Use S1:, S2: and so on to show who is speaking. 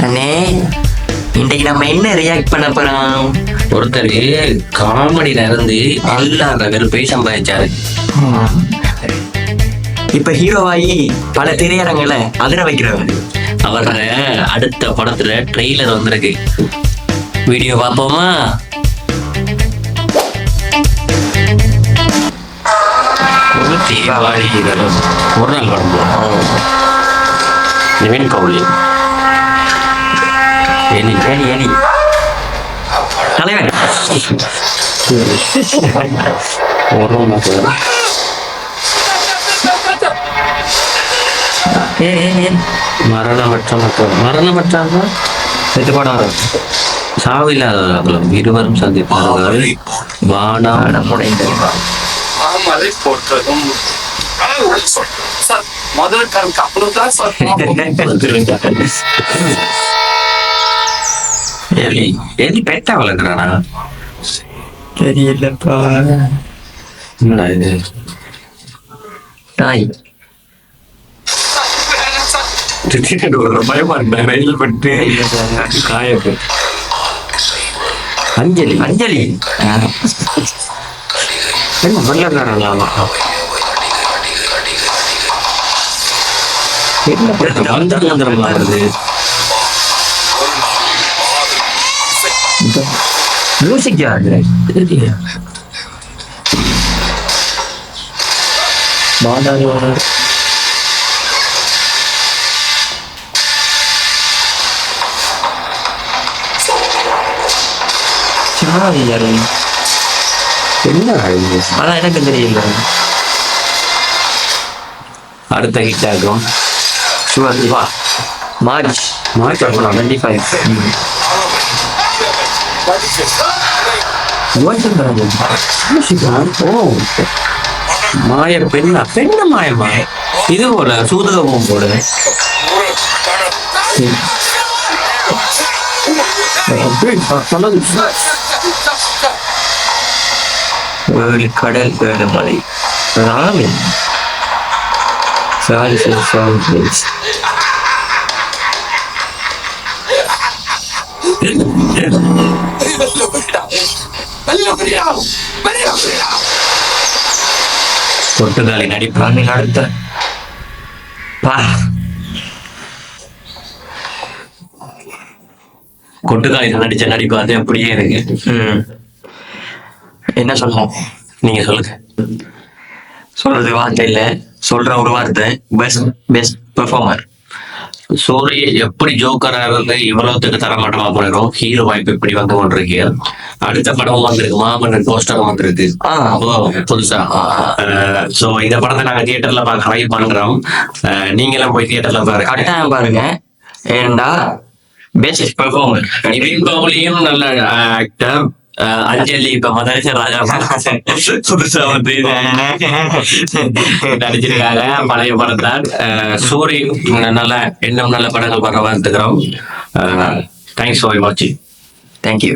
S1: அண்ணே, இன்னைக்கு நம்ம என்ன ரியாக்ட் பண்ண போறோம்?
S2: ஒருத்தர் காமெடியில இருந்து அல்லாத வெறுப்பை சம்பாதிச்சாரு.
S1: இப்ப ஹீரோவாகி பல திரையரங்களை அதிர வைக்கிறவர்.
S2: அவர அடுத்த படத்துல ட்ரெய்லர் வந்திருக்கு. வீடியோ பார்ப்போமா? தீபாவளி ஒரு நாள் படம் போறோம். நிவின் கவுலி
S1: ஏனி தலைவர்
S2: ஒரு மரணமற்ற
S1: செத்து போனார்.
S2: சாவில்லாதவர்களும் இருவரும் சந்திப்பார்கள். வானம்
S3: மழை போட்டதும் முதலுக்காரனுக்கு அவ்வளவுதான்
S2: எலி பெட்டா வளர்க்குறானா?
S1: தெரியலப்பா.
S2: என்னடா இது?
S1: நாய்.
S2: பயமா இருந்த ரயில் பட்டு காயப்பு.
S1: அஞ்சலி
S2: என்ன வெள்ளக்காரன்? மந்திரம் வருது.
S1: மியூசிக்
S2: என்ன
S1: அதான் எனக்கு தெரியல.
S2: அடுத்த ஹிட் ஆகும்.
S1: வா மார்ச் 25.
S2: மாய பெண்ண மாயமா? இது போல சூதகமும் போல.
S1: கடல் மலை ராமன்
S2: கொட்டுக்காலி நடிப்பாங்க.
S1: அடுத்த
S2: கொட்டுக்காலில நடிச்ச நடிப்பு அது அப்படியே இருக்கு.
S1: என்ன சொல்லலாம்?
S2: நீங்க சொல்லுங்க.
S1: சொல்றது வார்த்தை இல்ல, சொல்ற ஒரு வார்த்தை பெஸ்ட் பெர்ஃபார்மர்.
S2: சோரி எப்படி ஜோக்கரா இருந்து இவ்வளவுத்துக்கு தரமாட்டமா போயிடும். ஹீரோ வாய்ப்பு இப்படி வந்து கொண்டிருக்கு. அடுத்த படம் வந்திருக்கு, மாமன்னன் போஸ்டரும் வந்திருக்கு புதுசா. சோ இந்த படத்தை நாங்க தியேட்டர்ல பார்க்க ட்ரை பண்றோம். நீங்களும் போய் தியேட்டர்ல பாருங்க,
S1: கட்டாயம் பாருங்க. ஏண்டா பெஸ்ட் பெர்ஃபார்மர்.
S2: நிவின் கவுலியும் நல்ல ஆக்டர். அஞ்சலி இப்ப மதரச ராஜா புதுசா வந்து நடிச்சிருக்காங்க. பழைய படத்தான். சூரி நல்ல இன்னும் நல்ல படங்கள் வர வாழ்த்துக்கிறோம். தேங்க்ஸ் ஃபார் வாட்சிங்.
S1: தேங்க்யூ.